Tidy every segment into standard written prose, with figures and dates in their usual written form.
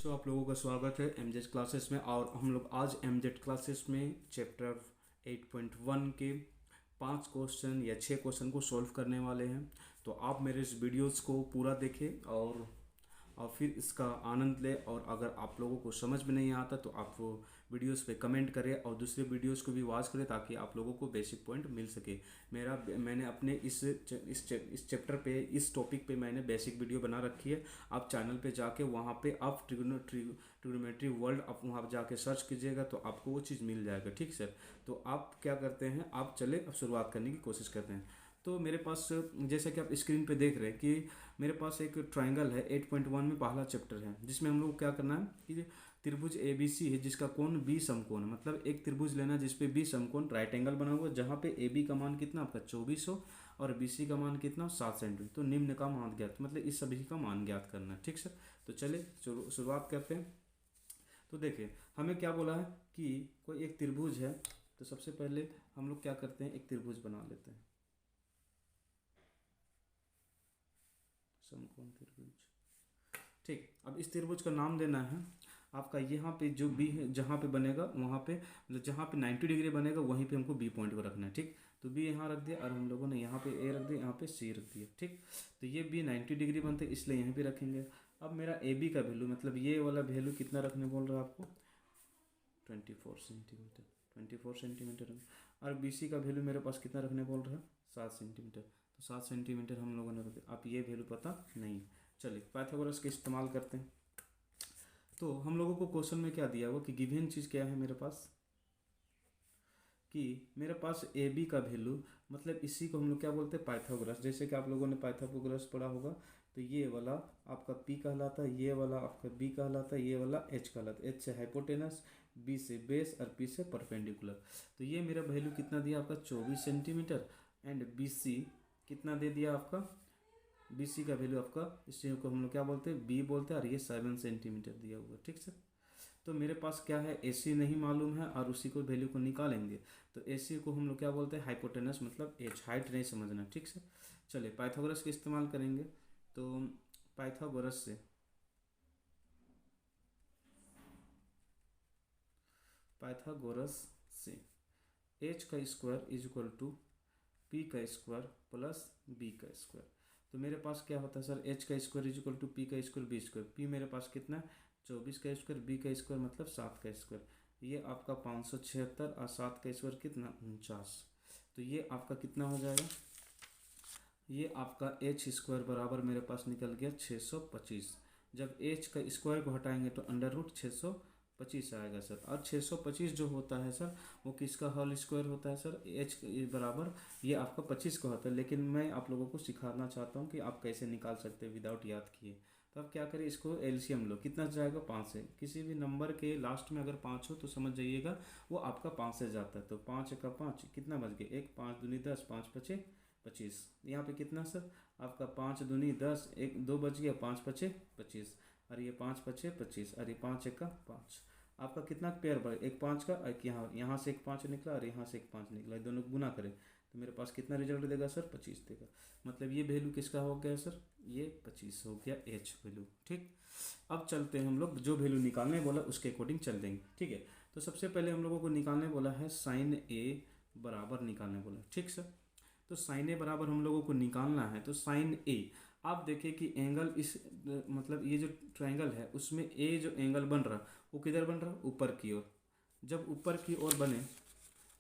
तो आप लोगों का स्वागत है एमजेड क्लासेस में। और हम लोग आज एमजेड क्लासेस में चैप्टर 8.1 के 5 क्वेश्चन या 6 क्वेश्चन को सॉल्व करने वाले हैं। तो आप मेरे इस वीडियोस को पूरा देखें और फिर इसका आनंद लें। और अगर आप लोगों को समझ में नहीं आता तो आप वो वीडियोस पे कमेंट करें और दूसरे वीडियोस को भी वॉच करें ताकि आप लोगों को बेसिक पॉइंट मिल सके। मैंने अपने इस चैप्टर पे, इस टॉपिक पे मैंने बेसिक वीडियो बना रखी है। आप चैनल पे जाके वहाँ पे आप ट्रिग्नोमेट्री वर्ल्ड आप वहाँ जाके सर्च कीजिएगा तो आपको वो चीज़ मिल जाएगा। ठीक सर। तो आप क्या करते हैं, आप चले अब शुरुआत करने की कोशिश करते हैं। तो मेरे पास जैसा कि आप स्क्रीन पे देख रहे हैं कि मेरे पास एक ट्रायंगल है 8.1 में पहला चैप्टर है, जिसमें हम लोग को क्या करना है कि त्रिभुज ए बी सी है जिसका कोण बी समकोण है। मतलब एक त्रिभुज लेना जिसपे बी समकोण राइट एंगल बना हुआ, जहाँ पे ए बी का मान कितना आपका 2400 और बी सी का मान कितना 7 सेंटीमीटर। तो निम्न का मान ज्ञात, मतलब इस सभी का मान ज्ञात करना है। ठीक सर। तो चलिए शुरुआत करते हैं। तो देखिए हमें क्या बोला है कि कोई एक त्रिभुज है। तो सबसे पहले हम लोग क्या करते हैं, एक त्रिभुज बना लेते हैं, समकोण त्रिभुज। ठीक, अब इस त्रिभुज का नाम देना है आपका। यहाँ पे जो बी है जहाँ पे बनेगा वहाँ पे, मतलब जहाँ पे 90 डिग्री बनेगा वहीं पे हमको बी पॉइंट को रखना है। ठीक, तो बी यहाँ रख दिया और हम लोगों ने यहाँ पे ए रख दिया, यहाँ पे सी रख दिया। ठीक, तो ये बी 90 डिग्री बनते इसलिए यहीं पे रखेंगे। अब मेरा ए बी का वैल्यू, मतलब ये वाला वैल्यू कितना रखने बोल रहा है आपको, 24 सेंटीमीटर और बी सी का वैल्यू मेरे पास कितना रखने बोल रहा है, 7 सेंटीमीटर। तो 7 सेंटीमीटर हम लोगों ने रख दिया। आप ये वैल्यू पता नहीं। चलिए पाइथागोरस का इस्तेमाल करते हैं। तो हम लोगों को क्वेश्चन में क्या दिया हुआ कि गिवन चीज़ क्या है मेरे पास, कि मेरे पास ए बी का वैल्यू, मतलब इसी को हम लोग क्या बोलते हैं, पाइथागोरस। जैसे कि आप लोगों ने पाइथागोरस पढ़ा होगा। तो ये वाला आपका पी कहलाता है, ये वाला आपका बी कहलाता है, ये वाला एच कहलाता है। एच से हाइपोटेनस, बी से बेस और पी से परपेंडिकुलर। तो ये मेरा वैल्यू कितना दिया आपका 24 सेंटीमीटर। एंड बी सी कितना दे दिया आपका, बी सी का वैल्यू आपका, इसी को हम लोग क्या बोलते हैं, बी बोलते हैं। और ये 7 सेंटीमीटर दिया हुआ। ठीक सर। तो मेरे पास क्या है, ए सी नहीं मालूम है और उसी को वैल्यू को निकालेंगे। तो ए सी को हम लोग क्या बोलते हैं, हाइपोटेनस, मतलब एच, हाइट नहीं समझना। ठीक सर। चलिए पाइथागोरस का इस्तेमाल करेंगे। तो पाइथागोरस से एच का square is equal to P का स्क्वायर प्लस बी का स्क्वायर। तो मेरे पास क्या होता है सर, एच का square is equal to P का स्क्वायर बी स्क्वायर। पी मेरे पास कितना है 24 का स्क्वायर, बी का स्क्वायर मतलब 7 का स्क्वायर। ये आपका 576 और 7 का स्क्वायर कितना 49। तो ये आपका कितना हो जाएगा, ये आपका एच स्क्वायर बराबर मेरे पास निकल गया 625। जब एच का स्क्वायर को हटाएंगे तो अंडर रूट 625 आएगा सर। और 625 जो होता है सर वो किसका होल स्क्वायर होता है सर, एच बराबर ये आपका 25 का होता है। लेकिन मैं आप लोगों को सिखाना चाहता हूँ कि आप कैसे निकाल सकते हैं विदाउट याद किए। तो आप क्या करें, इसको एलसीएम लो, कितना जाएगा 5 से। किसी भी नंबर के लास्ट में अगर 5 हो तो समझ जाइएगा वो आपका 5 से जाता है। तो 5 का 5 कितना बच गया, 1 5 दूनी 10, 5 पचे 25। यहाँ पे कितना सर आपका 5 दूनी 10, 1 2 बच गया, 5 पचे 25 और ये 5 पचे 25 और ये 5 1 का 5। आपका कितना पेयर बढ़, एक 5 का, एक यहाँ से एक 5 निकला और यहाँ से एक 5 निकला, दोनों गुना करें तो मेरे पास कितना रिजल्ट देगा सर 25 देगा। मतलब ये वैल्यू किसका हो गया सर, ये 25 हो गया एच वैल्यू। ठीक, अब चलते हैं हम लोग, जो वैल्यू निकालने बोला उसके अकॉर्डिंग चल देंगे। ठीक है। तो सबसे पहले हम लोगों को निकालने बोला है साइन ए बराबर निकालने बोला। ठीक सर। तो साइन ए बराबर हम लोगों को निकालना है। तो साइन ए, आप देखिए कि एंगल इस, मतलब ये जो ट्रायंगल है उसमें ए जो एंगल बन रहा वो किधर बन रहा, ऊपर की ओर। जब ऊपर की ओर बने,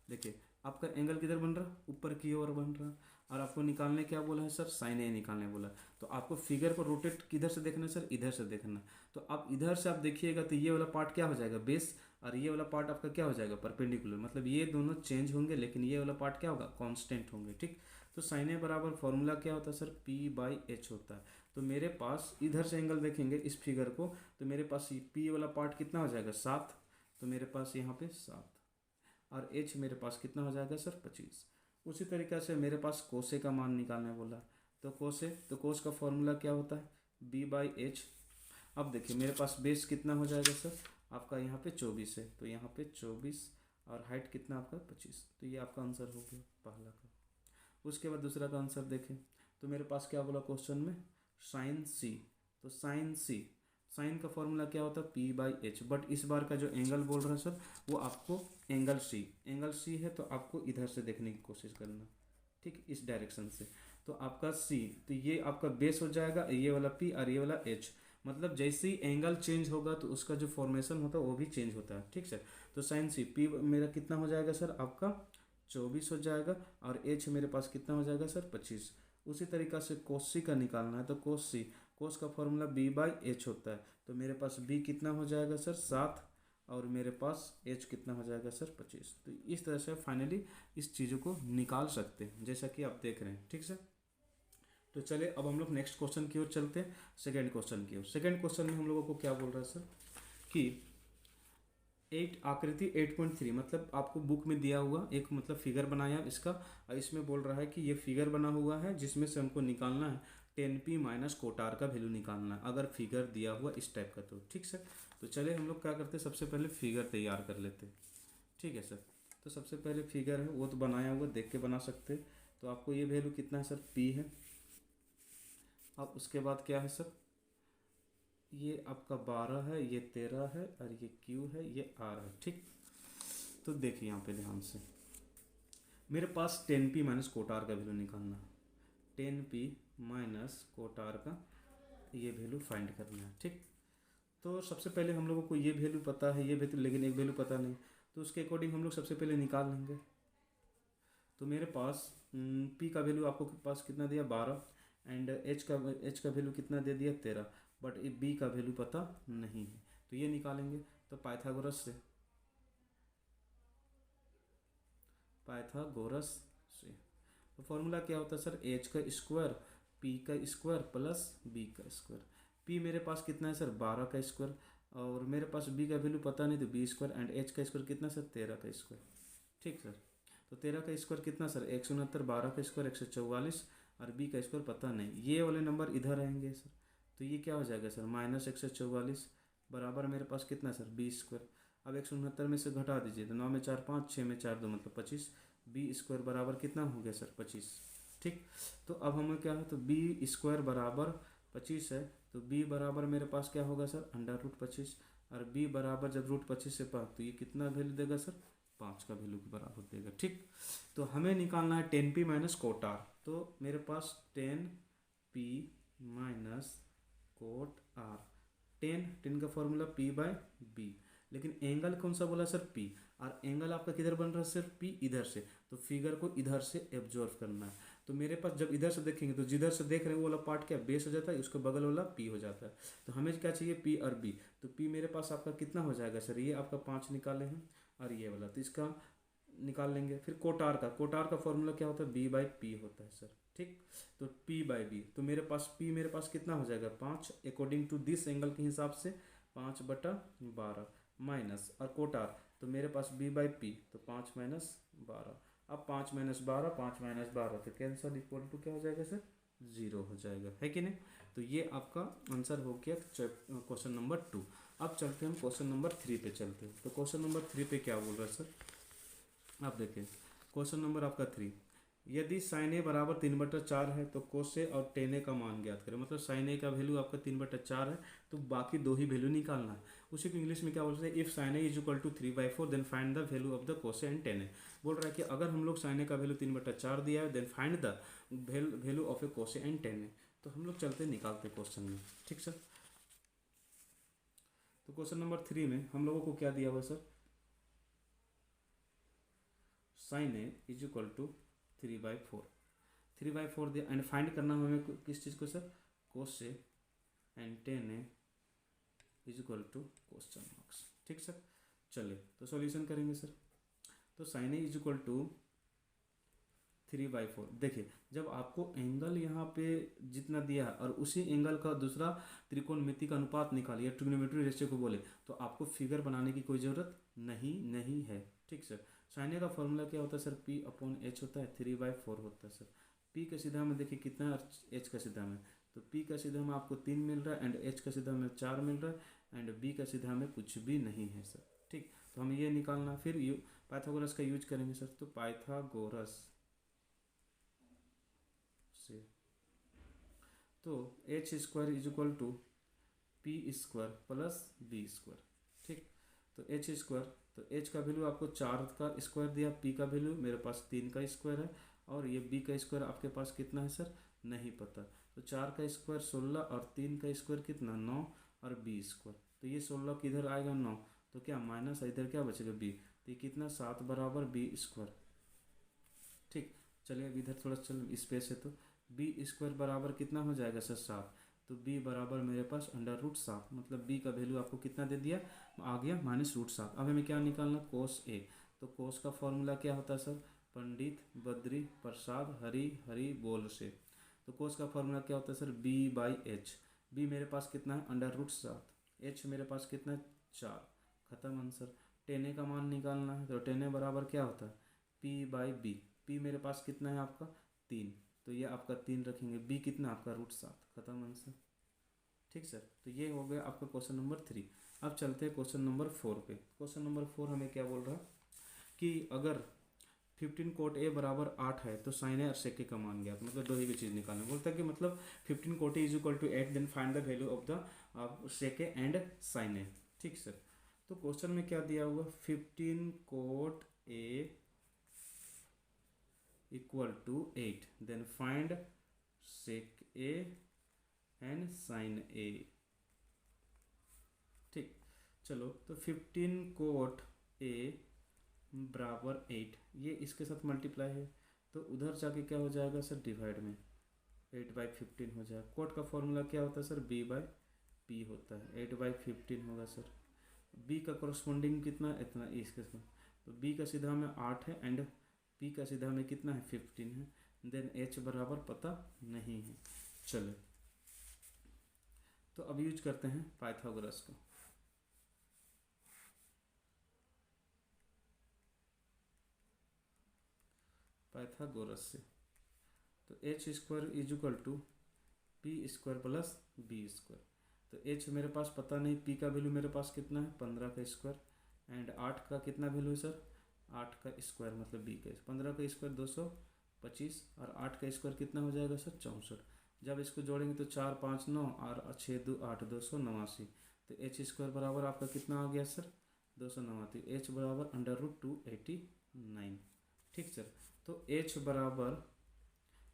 देखिए आपका एंगल किधर बन रहा, ऊपर की ओर बन रहा। और आपको निकालने क्या बोला है सर, साइन ए निकालने बोला। तो आपको फिगर को रोटेट किधर से देखना है सर, इधर से देखना। तो आप इधर से आप देखिएगा तो ये वाला पार्ट क्या हो जाएगा, बेस, और ये वाला पार्ट आपका क्या हो जाएगा, परपेंडिकुलर। मतलब ये दोनों चेंज होंगे लेकिन ये वाला पार्ट क्या होगा, कांस्टेंट होंगे। ठीक, तो साइन ए बराबर फॉर्मूला क्या होता है सर, पी बाई एच होता है। तो मेरे पास इधर से एंगल देखेंगे इस फिगर को तो मेरे पास पी वाला पार्ट कितना हो जाएगा 7। तो मेरे पास यहाँ पे 7 और एच मेरे पास कितना हो जाएगा सर 25। उसी तरीक़े से मेरे पास कोसे का मान निकालने बोला। तो कोस का फॉर्मूला क्या होता है, बी बाई एच। अब देखिए मेरे पास बेस कितना हो जाएगा सर, आपका यहाँ पे 24 है तो यहाँ पे 24 और हाइट कितना आपका 25। तो ये आपका आंसर हो गया पहला का। उसके बाद दूसरा का आंसर देखें। तो मेरे पास क्या बोला क्वेश्चन में, साइन सी। तो साइन सी, साइन का फॉर्मूला क्या होता है पी बाई एच, बट इस बार का जो एंगल बोल रहा है सर वो आपको एंगल सी है, तो आपको इधर से देखने की कोशिश करना, ठीक, इस डायरेक्शन से। तो आपका सी, तो ये आपका बेस हो जाएगा, ये वाला पी और ये वाला एच, मतलब जैसे ही एंगल चेंज होगा तो उसका जो फॉर्मेशन होता है वो भी चेंज होता है, ठीक सर। तो साइन सी पी मेरा कितना हो जाएगा सर आपका 24 हो जाएगा, और एच मेरे पास कितना हो जाएगा सर 25। उसी तरीक़ा से कोस सी का निकालना है, तो कोस सी, कोस का फॉर्मूला बी बाई एच होता है, तो मेरे पास बी कितना हो जाएगा सर 7, और मेरे पास एच कितना हो जाएगा सर 25। तो इस तरह से फाइनली इस चीज़ों को निकाल सकते हैं, जैसा कि आप देख रहे हैं, ठीक सर। तो चलिए अब हम लोग नेक्स्ट क्वेश्चन की ओर चलते हैं, सेकेंड क्वेश्चन की ओर। सेकेंड क्वेश्चन में हम लोगों को क्या बोल रहा है सर कि आकृति 8.3, मतलब आपको बुक में दिया हुआ एक मतलब फिगर बनाया इसका, और इसमें बोल रहा है कि ये फिगर बना हुआ है जिसमें से हमको निकालना है 10p माइनस कोटार का वैल्यू निकालना है, अगर फिगर दिया हुआ इस टाइप का तो, ठीक सर। तो चलिए हम लोग क्या करते हैं, सबसे पहले फिगर तैयार कर लेते हैं, ठीक है सर। तो सबसे पहले फिगर है वो तो बनाया हुआ, देख के बना सकते हैं। तो आपको ये वैल्यू कितना है सर p है। अब उसके बाद क्या है सर, ये आपका 12 है, ये 13 है, और ये Q है, ये R है, ठीक। तो देखिए यहाँ पे ध्यान से, मेरे पास 10p माइनस कोटार का वैल्यू निकालना है, 10p माइनस कोटार का ये वैल्यू फाइंड करना है, ठीक। तो सबसे पहले हम लोगों को ये वैल्यू पता है, ये वैल्यू, लेकिन एक वैल्यू पता नहीं, तो उसके अकॉर्डिंग हम लोग सबसे पहले निकाल लेंगे। तो मेरे पास p का वैल्यू आपको पास कितना दिया 12, एंड h का वैल्यू कितना दे दिया 13, बट b का वैल्यू पता नहीं है, तो ये निकालेंगे। तो पाइथागोरस से तो फॉर्मूला क्या होता है सर, h का स्क्वायर p का स्क्वायर प्लस b का स्क्वायर। p मेरे पास कितना है सर 12 का स्क्वायर, और मेरे पास b का वैल्यू पता नहीं, तो b स्क्वायर, एंड h का स्क्वायर कितना सर 13 का स्क्वायर, ठीक सर। तो 13 का स्क्वायर कितना सर 169, 12 का स्क्वायर 144, और b का स्क्वायर पता नहीं, ये वाले नंबर इधर रहेंगे सर। तो ये क्या हो जाएगा सर माइनस 144 बराबर मेरे पास कितना सर 20 स्क्वायर। अब 169 में से घटा दीजिए, तो 9 में 4 5, 6 में 4 2 मतलब 25, बी स्क्वायर बराबर कितना हो गया सर 25, ठीक। तो अब हमें क्या है, तो बी स्क्वायर बराबर 25 है, तो बी बराबर मेरे पास क्या होगा सर √25, और बी बराबर जब √25 से पास, तो ये कितना वैल्यू देगा सर 5 का वैल्यू के बराबर देगा, ठीक। तो हमें निकालना है 10p माइनस कोटार, तो मेरे पास 10p माइनस कोट आर, 10 का फॉर्मूला p बाय b, लेकिन एंगल कौन सा बोला सर p, और एंगल आपका किधर बन रहा है सर p इधर से, तो फिगर को इधर से एब्जॉर्व करना है। तो मेरे पास जब इधर से देखेंगे तो जिधर से देख रहे हैं वो वाला पार्ट क्या बेस हो जाता है, उसके बगल वाला p हो जाता है। तो हमें क्या चाहिए p और b, तो p मेरे पास आपका कितना हो जाएगा सर, ये आपका 5 निकाले हैं, और ये वाला तो इसका निकाल लेंगे। फिर कोटार का फॉर्मूला क्या होता है b बाई पी होता है सर, ठीक। तो p बाई बी, तो मेरे पास कितना हो जाएगा 5, अकॉर्डिंग टू दिस एंगल के हिसाब से 5/12 माइनस, और कोटार तो मेरे पास b बाई पी, तो 5 माइनस 12। अब 5 माइनस 12, 5 माइनस 12, तो कैंसर इक्वल टू क्या हो जाएगा सर 0 हो जाएगा, है कि नहीं। तो ये आपका आंसर हो गया क्वेश्चन नंबर 2। अब चलते हैं हम क्वेश्चन नंबर 3 पे चलते हैं। तो क्वेश्चन नंबर 3 पे क्या बोल रहा है सर, आप देखिए क्वेश्चन नंबर आपका 3, यदि साइन ए बराबर 3/4 है तो कोस ए और टेन ए का मान ज्ञात करें। मतलब साइन ए का वैल्यू आपका 3/4 है, तो बाकी दो ही वैल्यू निकालना है। उसी को इंग्लिश में क्या बोलते हैं, if sine A is equal to 3/4 then find the value of the cos A and tan A. बोल रहा है कि अगर हम लोग साइन ए का वैल्यू 3/4 दिया है then find the value of A cos A and tan A. तो हम लोग चलते निकालते क्वेश्चन में, ठीक सर। तो क्वेश्चन नंबर 3 में हम लोगों को क्या दिया हुआ sir, sine A is equal to 3/4 दिया, एंड फाइंड करना हमें किस चीज़ को sir, cos A and tan A is equal to question marks, ठीक सर। चलिए तो सॉल्यूशन करेंगे सर। तो sine A is equal to 3/4, देखिए जब आपको एंगल यहाँ पे जितना दिया है और उसी एंगल का दूसरा त्रिकोणमिति का अनुपात निकालिए, ट्रिग्नोमेट्री रेशियो को बोले, तो आपको फिगर बनाने की कोई ज़रूरत नहीं है, ठीक सर। साइन ए का फॉर्मूला क्या होता है सर, p/h होता है, 3/4 होता है सर। p का सीधा में देखिए कितना है, h का सीधा में, तो p का सीधा में आपको 3 मिल रहा है, एंड h का सीधा में 4 मिल रहा है, एंड b का सीधा में कुछ भी नहीं है सर, ठीक। तो हमें ये निकालना, फिर पाइथागोरस का यूज करेंगे सर। तो पाइथागोरस से तो h² is equal to P square plus B square. ठीक, तो एच स्क्वायर, तो एच का वैल्यू आपको 4 का स्क्वायर दिया, पी का वैल्यू मेरे पास 3 का स्क्वायर है, और ये बी का स्क्वायर आपके पास कितना है सर, नहीं पता। तो 4 का स्क्वायर 16 और 3 का स्क्वायर कितना 9 और बी स्क्वायर, तो ये 16 किधर आएगा 9, तो क्या माइनस, इधर क्या बचेगा बी, तो ये कितना 7 बराबर बी स्क्वायर। ठीक, चलिए अब इधर थोड़ा चल स्पेस है, तो बी स्क्वायर बराबर कितना हो जाएगा सर 7, तो b बराबर मेरे पास √7, मतलब b का वैल्यू आपको कितना दे दिया, आ गया -√7। अब हमें क्या निकालना, कोस ए, तो कोस का फॉर्मूला क्या होता है सर, पंडित बद्री प्रसाद हरि हरि बोल से, तो कोस का फॉर्मूला क्या होता है सर, b/h, b मेरे पास कितना है √7, h मेरे पास कितना है 4, खत्म आंसर। टेन ए का मान निकालना है, तो टेन ए बराबर क्या होता है p/b, p मेरे पास कितना है आपका 3, तो ये आपका 3 रखेंगे, b कितना आपका √7, खत्म आंसर। ठीक सर, तो ये हो गया आपका क्वेश्चन नंबर 3। अब चलते हैं क्वेश्चन नंबर 4 पे। क्वेश्चन नंबर 4 हमें क्या बोल रहा है कि अगर 15 कोट ए बराबर 8 है तो साइन ए और सेक ए का मान गया, तो मतलब दो ही चीज़ निकालना, बोलता है कि मतलब 15 cot A = 8, then find the value of the sec A and sine A. ठीक सर, तो क्वेश्चन में क्या दिया हुआ, 15 cot A = 8, then find sec A and sine A. ठीक, चलो, तो 15 कोट ए बराबर 8, ये इसके साथ मल्टीप्लाई है, तो उधर जाके क्या हो जाएगा सर, डिवाइड में 8/15 हो जाएगा। कोट का फॉर्मूला क्या होता है सर, b/p होता है, 8/15 होगा सर। b का करस्पॉन्डिंग कितना, इतना इसके साथ, तो b का सीधा में 8 है एंड p का सीधा में कितना है 15 है, देन h बराबर पता नहीं है। चलो, तो अब यूज करते हैं पाइथागोरस को। पाइथागोरस से, तो h² = p² plus b square, तो h मेरे पास पता नहीं, p का वैल्यू मेरे पास कितना है 15 का स्क्वायर एंड 8 का कितना वैल्यू है सर, 8 का स्क्वायर मतलब b का, 15 का स्क्वायर 225 और 8 का स्क्वायर कितना हो जाएगा सर 64। जब इसको जोड़ेंगे तो 4 5 9 और 6 2 8, 289, तो h² बराबर आपका कितना आ गया सर 289, h बराबर √289। ठीक सर, तो h बराबर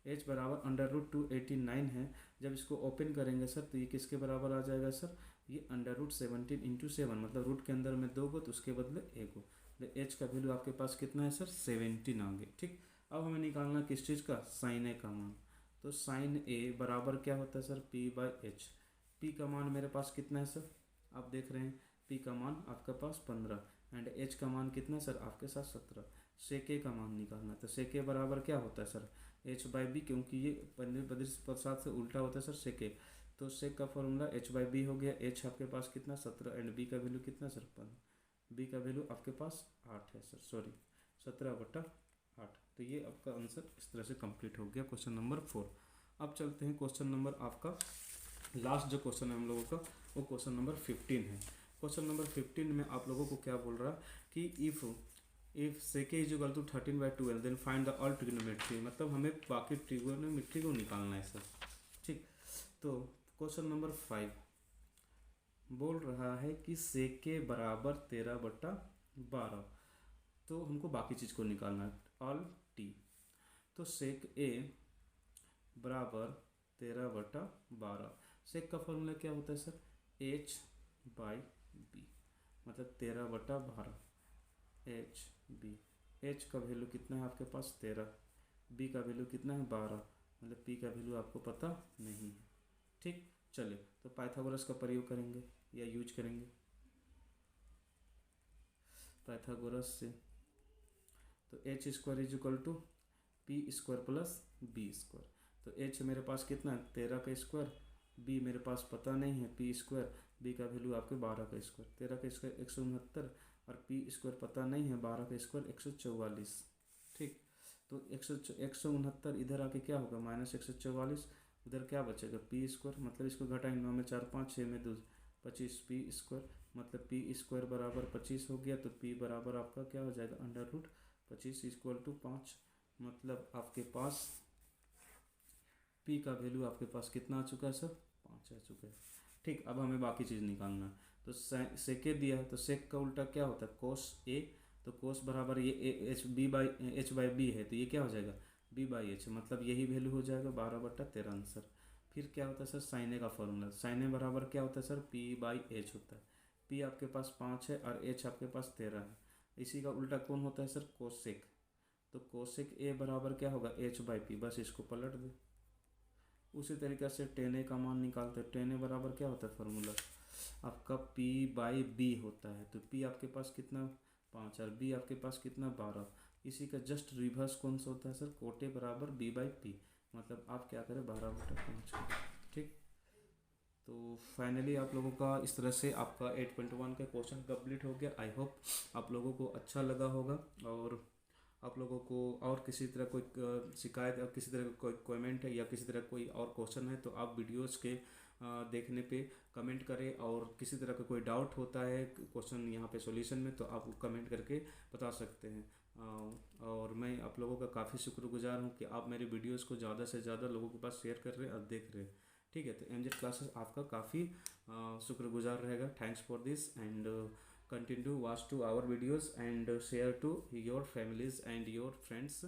√289 है। जब इसको ओपन करेंगे सर तो ये किसके बराबर आ जाएगा सर, ये √17 × 7, मतलब रूट के अंदर में 2 गो तो उसके बदले 1 गो, तो h का वैल्यू आपके पास कितना है सर 17 आ गया। ठीक, अब हमें निकालना किस चीज़ का, साइन ए का मान, तो साइन ए बराबर क्या होता है सर p/h, p का मान मेरे पास कितना है सर, आप देख रहे हैं p का मान आपके पास 15 एंड h का मान कितना है सर आपके साथ 17, सेक ए का मान निकालना, तो सेक ए बराबर क्या होता है सर h/b, क्योंकि ये पंद्रह प्रसाद से उल्टा होता है सर सेक ए, तो सेक का फॉर्मूला h/b हो गया, h आपके पास कितना 17 एंड b का वैल्यू कितना सर 15, b का वैल्यू आपके पास 8 है सर, सॉरी 17/8। तो ये आपका आंसर इस तरह से कंप्लीट हो गया क्वेश्चन नंबर 4। अब चलते हैं क्वेश्चन नंबर आपका लास्ट जो क्वेश्चन है हम लोगों का, वो क्वेश्चन नंबर 15 है। क्वेश्चन नंबर 15 में आप लोगों को क्या बोल रहा है कि if sec A = 13/12 then find the all trigonometry, मतलब हमें बाकी ट्रिग्नोमेट्री को निकालना है सर। ठीक, तो क्वेश्चन नंबर 5 बोल रहा है कि sec A बराबर 13/12, तो हमको बाकी चीज़ को निकालना है ऑल t, तो sec A बराबर 13/12, सेक का फॉर्मूला क्या होता है सर h/b, मतलब 13/12 h/b, h का वैल्यू कितना है आपके पास 13, b का वैल्यू कितना है 12, मतलब p का वैल्यू आपको पता नहीं है। ठीक, चलिए तो पाइथागोरस का प्रयोग करेंगे या यूज करेंगे पाइथागोरस से, तो h² = p² प्लस b², तो h मेरे पास कितना है 13 का स्क्वायर, b मेरे पास पता नहीं है p², b का वैल्यू आपके 12 का स्क्वायर, 13 का स्क्वायर 169 और p² पता नहीं है, 12 का स्क्वायर 144। ठीक, तो 169 इधर आके क्या होगा -144, उधर क्या बचेगा p², मतलब इसको घटाएंगे 9 में 4 5 6 में 2 25, p², मतलब p² बराबर 25 हो गया, तो p बराबर आपका क्या हो जाएगा √25 = 5, मतलब आपके पास p का वैल्यू आपके पास कितना आ चुका है सर 5 आ चुका है। ठीक, अब हमें बाकी चीज़ निकालना है। तो सेके दिया है, तो सेक का उल्टा क्या होता है, कोस ए। तो कोस बराबर ये H B by H by B है, तो ये क्या हो जाएगा, बी बाई एच, मतलब यही वैल्यू हो जाएगा 12/13 आंसर। फिर क्या होता है सर, साइन ए का फॉर्मूला, साइन ए बराबर क्या होता है सर, पी बाई एच होता है। पी आपके पास 5 है और एच आपके पास 13 है। इसी का उल्टा कौन होता है सर, कोसेक। तो कोसेक ए बराबर क्या होगा, एच बाई पी, बस इसको पलट दे। उसी तरीके से टेन ए का मान निकालते हैं। टेन ए बराबर क्या होता है फॉर्मूला आपका, पी बाई बी होता है। तो पी आपके पास कितना, 5, और बी आपके पास कितना, 12। इसी का जस्ट रिवर्स कौन सा होता है सर, कोटे बराबर बी बाई पी, मतलब आप क्या करें, 12/5 करें। ठीक, तो फाइनली आप लोगों का इस तरह से आपका 8.1 का क्वेश्चन कंप्लीट हो गया। आई होप आप लोगों को अच्छा लगा होगा, और आप लोगों को और किसी तरह कोई शिकायत या किसी तरह का कोई कमेंट है या किसी तरह कोई और क्वेश्चन है, तो आप वीडियोस के देखने पे कमेंट करें। और किसी तरह का कोई डाउट होता है क्वेश्चन यहाँ पे सॉल्यूशन में, तो आप कमेंट करके बता सकते हैं। और मैं आप लोगों का काफ़ी शुक्रगुजार हूँ कि आप मेरे वीडियोस को ज़्यादा से ज़्यादा लोगों के पास शेयर कर रहे हैं और देख रहे हैं। ठीक है, तो एमजेड क्लासेस आपका काफ़ी शुक्रगुजार रहेगा। Thanks for this, and continue to watch to our videos and share to your families and your friends